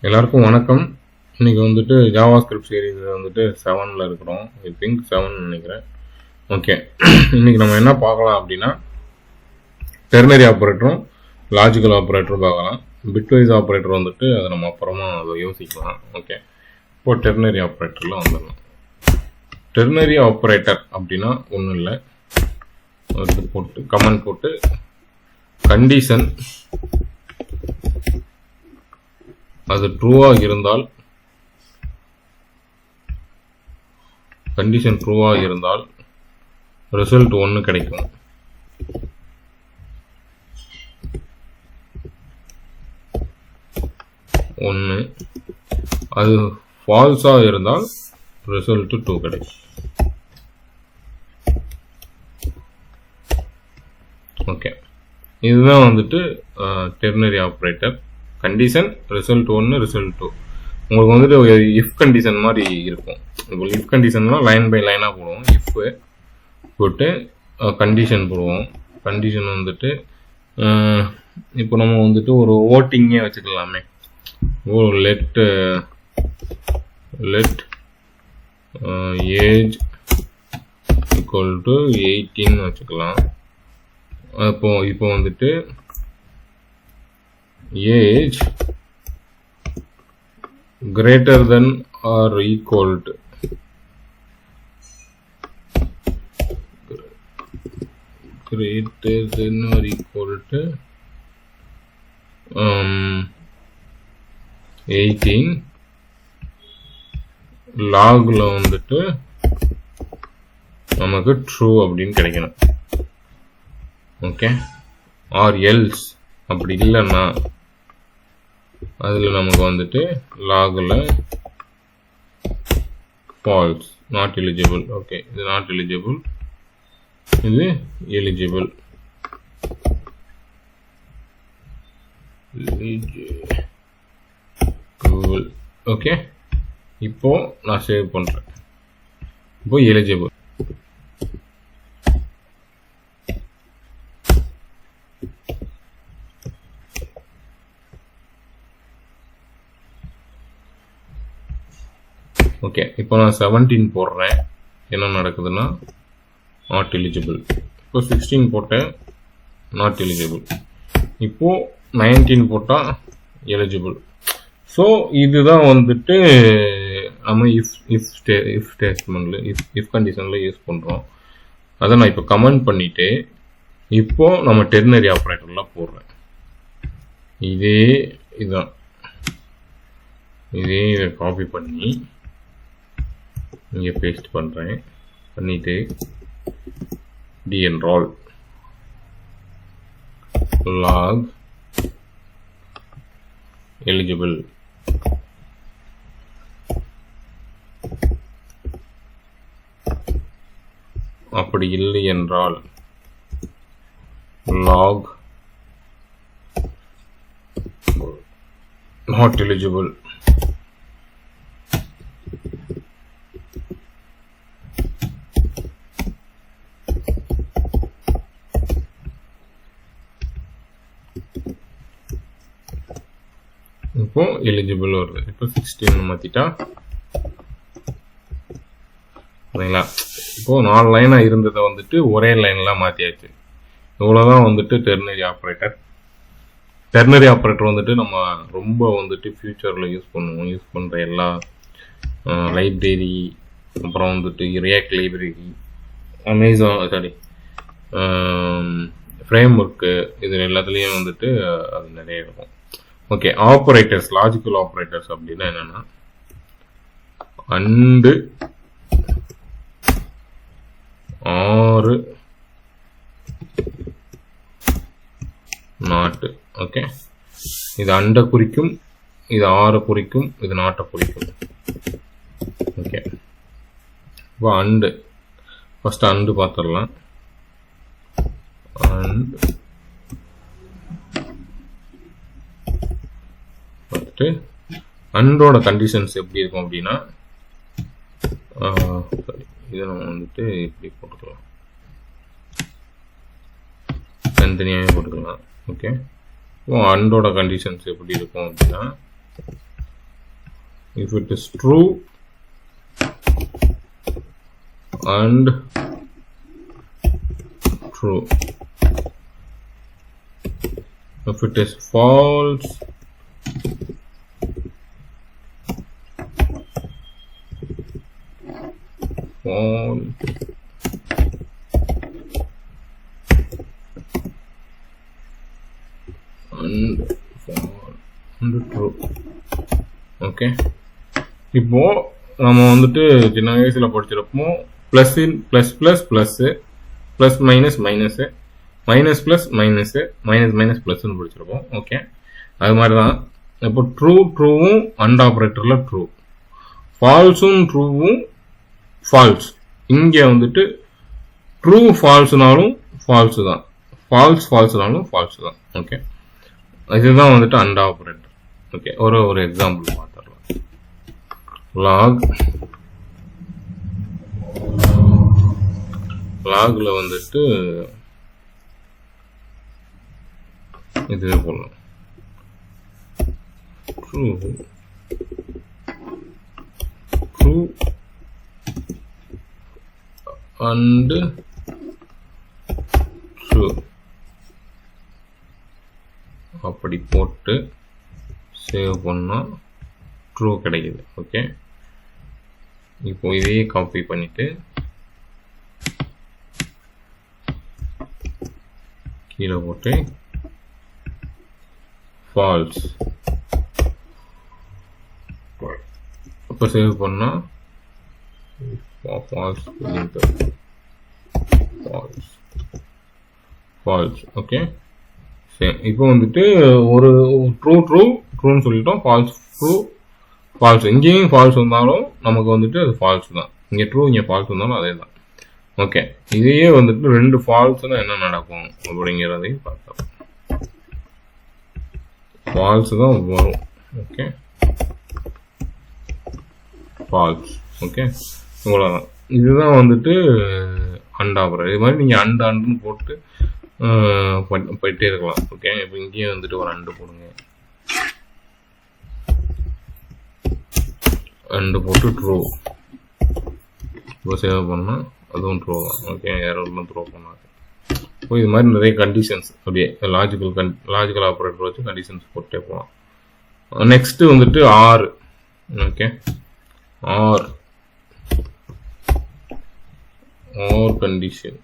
எல்லாருக்கும் வணக்கம். இன்னைக்கு வந்துட்டு ஜாவாஸ்கிரிப்ட் சீரீஸ் வந்துட்டு 7ல் இருக்கிறோம். ஐ திங்க் 7 நினைக்கிறேன். ஓகே, இன்னைக்கு நம்ம என்ன பார்க்கலாம் அப்படின்னா டெர்னரி ஆப்ரேட்டரும் லாஜிக்கல் ஆப்ரேட்டரும் பார்க்கலாம். பிட்வைஸ் ஆப்ரேட்டர் வந்துட்டு அதை நம்ம அப்புறமா அதை யோசிக்கலாம். ஓகே, இப்போ டெர்னரி ஆப்ரேட்டரில் வந்துடலாம். டெர்னரி ஆப்ரேட்டர் அப்படின்னா ஒன்றும் இல்லை, போட்டு கமெண்ட் போட்டு கண்டிஷன் அது ட்ரூவா இருந்தால், கண்டிஷன் ட்ரூவா இருந்தால் ரிசல்ட் 1 கிடைக்கும். அது ஃபால்ஸா இருந்தால் ரிசல்ட் 2 கிடைக்கும். ஓகே, இதுதான் வந்துட்டு ternary operator. Condition result 1 result 2. உங்களுக்கு வந்துட்டு இஃப் கண்டிஷன் மாதிரி இருக்கும். இப்போ இஃப் கண்டிஷன்லாம் லைன் பை லைனாக போடுவோம். இஃப் போட்டு கண்டிஷன் போடுவோம். கண்டிஷன் வந்துட்டு இப்போ நம்ம வந்துட்டு ஒரு ஓட்டிங்கே வச்சுக்கலாமே. லெட் ஏஜ் ஈக்குவல் டு 18 வச்சுக்கலாம். இப்போ வந்துட்டு age greater than or equal to greater than or equal to 18 logல வந்துட்டு நமக்கு ட்ரூ அப்படின்னு கிடைக்கணும். ஓகே, ஆர் எல்ஸ் அப்படி இல்லைன்னா அதில் நமக்கு வந்துட்டு லாகில் ஃபால்ஸ், நாட் எலிஜிபிள். ஓகே, இது நாட் எலிஜிபிள், இது எலிஜிபிள். ஓகே, இப்போ நான் சேவ் பண்ணுறேன். இப்போ எலிஜிபிள். ஓகே, இப்போ நான் 17 போடுறேன். என்ன நடக்குதுன்னா நாட் எலிஜிபிள். இப்போ 16 போட்டேன், நாட் எலிஜிபிள். இப்போ 19 போட்டால் எலிஜிபிள். ஸோ இதுதான் வந்துட்டு நம்ம இஃப் ஸ்டேட்மெண்ட்ல இஃப் கண்டிஷனில் யூஸ் பண்ணுறோம். அதை நான் இப்போ கமெண்ட் பண்ணிவிட்டு இப்போ நம்ம டெர்னரி ஆப்ரேட்டரில் போடுறேன். இதுதான் இதை காப்பி பண்ணி இங்கே பேஸ்ட் பண்ணுறேன். பண்ணிவிட்டு enroll log eligible அப்படி இல்லை என்றால் log not eligible. இப்போ எலிஜிபிள் வருது. இப்போ 16 மாத்திட்டா சரிங்களா? இப்போ 4 லைனா இருந்ததை வந்துட்டு ஒரே லைன்ல மாத்தியாச்சு. இவ்வளவுதான் வந்துட்டு டெர்னரி ஆப்ரேட்டர். டெர்னரி ஆப்ரேட்டர் வந்துட்டு நம்ம ரொம்ப வந்துட்டு ஃபியூச்சர்ல யூஸ் பண்ணுவோம். யூஸ் பண்ற எல்லா லைப்ரரி, அப்புறம் வந்துட்டு ரியாக்ட் லைப்ரரி, ஃப்ரேம் ஒர்க்கு, இது எல்லாத்துலேயும் வந்துட்டு அது நிறைய இருக்கும். ஓகே, ஆப்ரேட்டர்ஸ், லாஜிக்கல் ஆப்ரேட்டர்ஸ் அப்படின்னா என்னன்னா அண்டு, ஆறு, நாட்டு. ஓகே, இது அண்டை குறிக்கும், இது ஆறு குறிக்கும், இது நாட்டை குறிக்கும். ஓகே, இப்போ அண்டு ஃபர்ஸ்ட் அண்டு பார்த்துடலாம். அண்ட் அண்டோட கண்டிஷன்ஸ் எப்படி இருக்கும் அப்படின்னா இதை நம்ம வந்துட்டு இப்படி போட்டுக்கலாம், தனித்தனியாகவே போட்டுக்கலாம். ஓகே, அண்டோட கண்டிஷன்ஸ் எப்படி இருக்கும் அப்படின்னா if it is true and true, if it is false and true. Okay, இப்போ நம்ம வந்துட்டு சின்ன வயசுல படிச்சிருப்போம் plus plus plus plus plus minus minus minus plus minus minus minus பிளஸ்ன்னு படிச்சிருப்போம். ஓகே, அது மாதிரி தான் இப்போ ட்ரூவும் அண்ட் ஆப்ரேட்டர்ல ட்ரூ, ஃபால்ஸும் ட்ரூவும் ஃபால்ஸ். இங்கே வந்துட்டு ட்ரூ ஃபால்ஸ்னாலும் ஃபால்ஸு தான், ஃபால்ஸ்னாலும் ஃபால்ஸு தான். ஓகே, இதுதான் வந்துட்டு அண்ட் ஆப்ரேட்டர். ஓகே, ஒரு எக்ஸாம்பிள் பார்த்துடலாம். லாக்ல வந்துட்டு இது போடலாம், ட்ரூ and true அப்படி போட்டு சேவ் பண்ணா ட்ரூ கிடைக்குது. ஓகே, இப்போ இதையே காப்பி பண்ணிட்டு கீழே போட்டு ஃபால்ஸ், இப்போ சேவ் பண்ணா ஃபால்ஸ். ஓகே, சரி, இப்போ வந்துட்டு ஒரு ட்ரூன்னு சொல்லிட்டோம், ஃபால்ஸ். இங்கேயும் ஃபால்ஸ் வந்தாலும் நமக்கு வந்துட்டு அது ஃபால்ஸ் தான். இங்கே ட்ரூ, இங்கே ஃபால்ஸ் வந்தாலும் அதே தான். ஓகே, இதையே வந்துட்டு ரெண்டு ஃபால்ஸ்னா என்ன நடக்கும் அப்படிங்கிறதையும் பார்த்தோம். ஃபால்ஸ் தான் வரும். Okay, falls. ஓகே, இவ்வளோதான். இதுதான் வந்துட்டு அண்ட் ஆப்ரேட்டர். இது மாதிரி நீங்கள் அண்டுன்னு போட்டு போயிட்டே இருக்கலாம். ஓகே, இப்போ இங்கேயும் வந்துட்டு ஒரு அண்டு போடுங்க, அண்டு போட்டு ட்ரூ, இப்போ சேவ் பண்ணால் அதுவும் ட்ரூ தான். ஓகே, எரர்லாம் த்ரோ பண்ணாது. இப்போ இது மாதிரி நிறைய கண்டிஷன்ஸ் அப்படியே லாஜிக்கல் ஆப்ரேட்டர் வச்சு கண்டிஷன்ஸ் போட்டே போகலாம். நெக்ஸ்ட்டு வந்துட்டு R. Okay, R condition.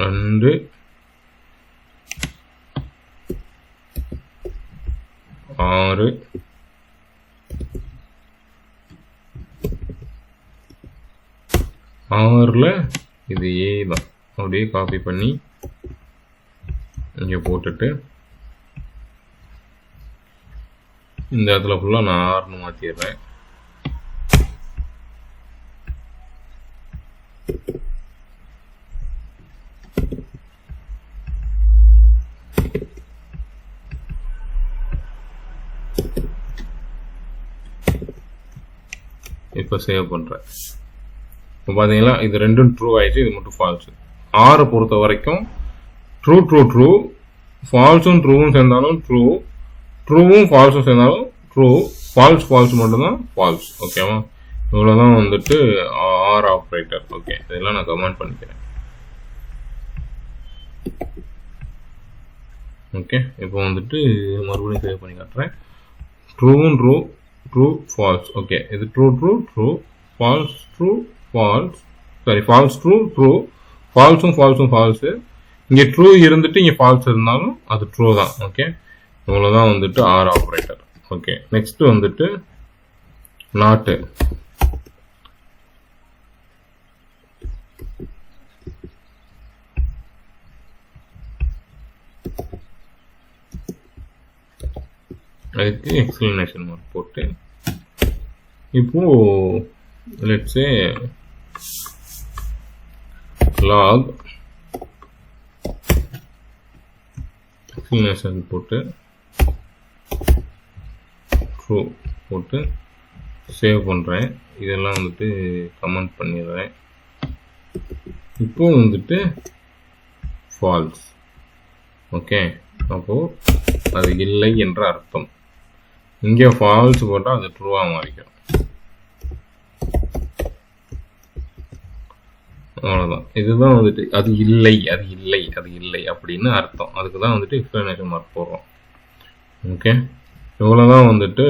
And ஆறு ஆறில் இது ஏ தான். அப்படியே காப்பி பண்ணி இங்கே போட்டுட்டு இந்த இடத்துல ஃபுல்லாக நான் ஆறுன்னு மாற்றிடுறேன். இப்போ சேவ் பண்ணுறேன். இப்போ பார்த்தீங்கன்னா இது ரெண்டும் ட்ரூ ஆகிடுச்சு, இது மட்டும் ஃபால்ஸு. ஆரை பொறுத்த வரைக்கும் ட்ரூ, ஃபால்ஸும் ட்ரூவும் சேர்ந்தாலும் ட்ரூவும் ஃபால்ஸும் சேர்ந்தாலும் ட்ரூ, ஃபால்ஸ் மட்டும்தான் ஃபால்ஸ். ஓகேவா? இவ்வளோதான் வந்துட்டு ஆர் ஆப்ரேட்டர். ஓகே, இதெல்லாம் நான் கமெண்ட் பண்ணிக்கிறேன். ஓகே, இப்போ வந்துட்டு மறுபடியும் சேவ் பண்ணி காட்டுறேன். ட்ரூவும் ட்ரூ ஃபால்ஸ். ஓகே, இது ட்ரூ ஃபால்ஸ் ஃபால்ஸ் ட்ரூ ஃபால்ஸும் ஃபால்ஸு. இங்கே ட்ரூ இருந்துட்டு இங்கே ஃபால்ஸ் இருந்தாலும் அது ட்ரூ தான். ஓகே, இவ்வளோதான் வந்துட்டு ஆர் ஆப்ரேட்டர். ஓகே, நெக்ஸ்ட் வந்துட்டு நாட்டு. அதுக்கு எக்ஸ்பிளனேஷன் மார்க் போட்டு இப்போ லெட்ஸ் சே லாக் எக்ஸ்பிளனேஷன் போட்டு ட்ரூ போட்டு சேவ் பண்ணுறேன். இதெல்லாம் வந்துட்டு கமெண்ட் பண்ணிடுறேன். இப்போ வந்துட்டு ஃபால்ஸ். ஓகே, அப்போது அது இல்லை என்ற அர்த்தம். இங்கே ஃபால்ஸ் போட்டால் அது ட்ரூவாக மாறிக்கும். அவ்வளோதான். இதுதான் வந்துட்டு அது இல்லை அது இல்லை அது இல்லை அப்படின்னு அர்த்தம். அதுக்கு தான் வந்துட்டு எக்ஸ்பிளனேஷன் மார்க் போடுறோம். ஓகே, இவ்வளோ தான் வந்துட்டு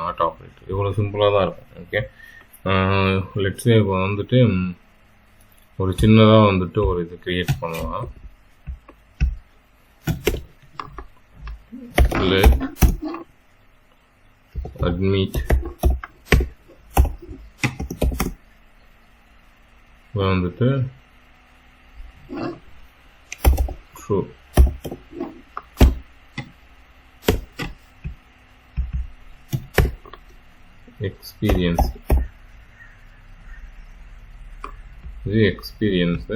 நாட் ஆப்ரேட்டர். இவ்வளோ சிம்பிளாக தான் இருக்கும். ஓகே, லெட்ஸே இப்போ வந்துட்டு ஒரு சின்னதாக வந்துட்டு ஒரு இது கிரியேட் பண்ணலாம். let admit வந்துட்டு true. experience இது experience.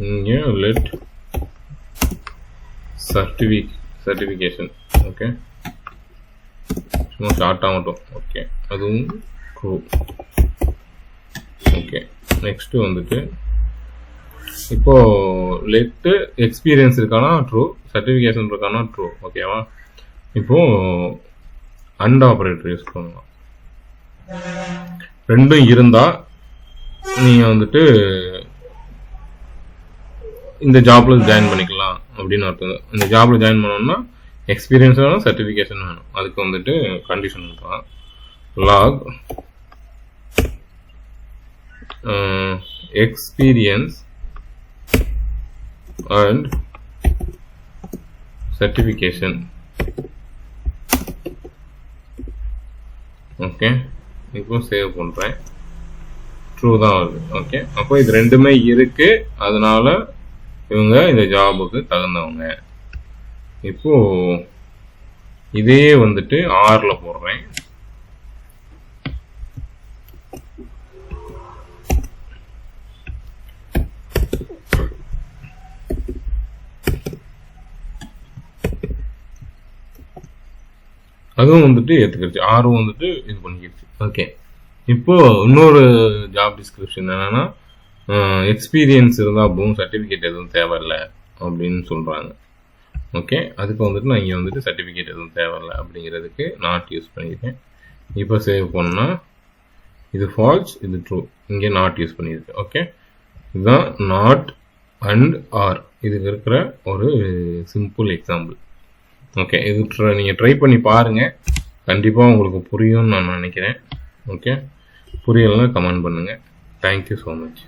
இங்கே let certification. ஓகே, சும்மா ஷார்ட்டாக மட்டும். ஓகே, அதுவும் ட்ரூ. ஓகே, நெக்ஸ்ட்டு வந்துட்டு இப்போது லெட்டு எக்ஸ்பீரியன்ஸ் இருக்கானா ட்ரூ, சர்டிஃபிகேஷன் இருக்கானா ட்ரூ. ஓகேவா, இப்போது அண்ட் ஆப்ரேட்டர் யூஸ் பண்ணலாம். ரெண்டும் இருந்தால் நீங்கள் வந்துட்டு இந்த ஜாப்பில் ஜாயின் பண்ணிக்கலாம் அப்படின்னு அர்த்தம். இந்த ஜாப்பில் ஜாயின் பண்ணோம்னா எக்ஸ்பீரியன்ஸ் வேணும், சர்டிஃபிகேஷன் வேணும். அதுக்கு வந்துட்டு கண்டிஷன் இருக்கலாம். Lock experience and certification. Okay, இப்போ சேவ் பண்ணுறேன். ட்ரூ தான் வருது. ஓகே, அப்போ இது ரெண்டுமே இருக்கு, அதனால இவங்க இந்த ஜாபுக்கு தகுந்தவங்க. இப்போ இதே வந்துட்டு ஆர்ல போடுறேன். அதுவும் வந்துட்டு ஏற்றுக்கிடுச்சு, ஆரும் வந்துட்டு இது பண்ணிக்கிடுச்சு. ஓகே, இப்போ இன்னொரு ஜாப் டிஸ்கிரிப்ஷன் என்னன்னா எக்ஸ்பீரியன்ஸ் இருந்தால் போதும், சர்டிஃபிகேட் எதுவும் தேவையில்லை அப்படின்னு சொல்கிறாங்க. ஓகே, அதுக்கு வந்துட்டு நான் இங்கே வந்துட்டு சர்டிஃபிகேட் எதுவும் தேவையில்லை அப்படிங்கிறதுக்கு நாட் யூஸ் பண்ணியிருக்கேன். இப்போ சேவ் பண்ணால் இது ஃபால்ஸ், இது ட்ரூ. இங்கே நாட் யூஸ் பண்ணியிருக்கேன். ஓகே, இதுதான் நாட் அண்ட் ஆர் இதுக்கு இருக்கிற ஒரு சிம்பிள் எக்ஸாம்பிள். ஓகே, இது நீங்கள் ட்ரை பண்ணி பாருங்கள், கண்டிப்பாக உங்களுக்கு புரியும்னு நான் நினைக்கிறேன். ஓகே, புரியலைன்னா கமெண்ட் பண்ணுங்கள். Thank you so much.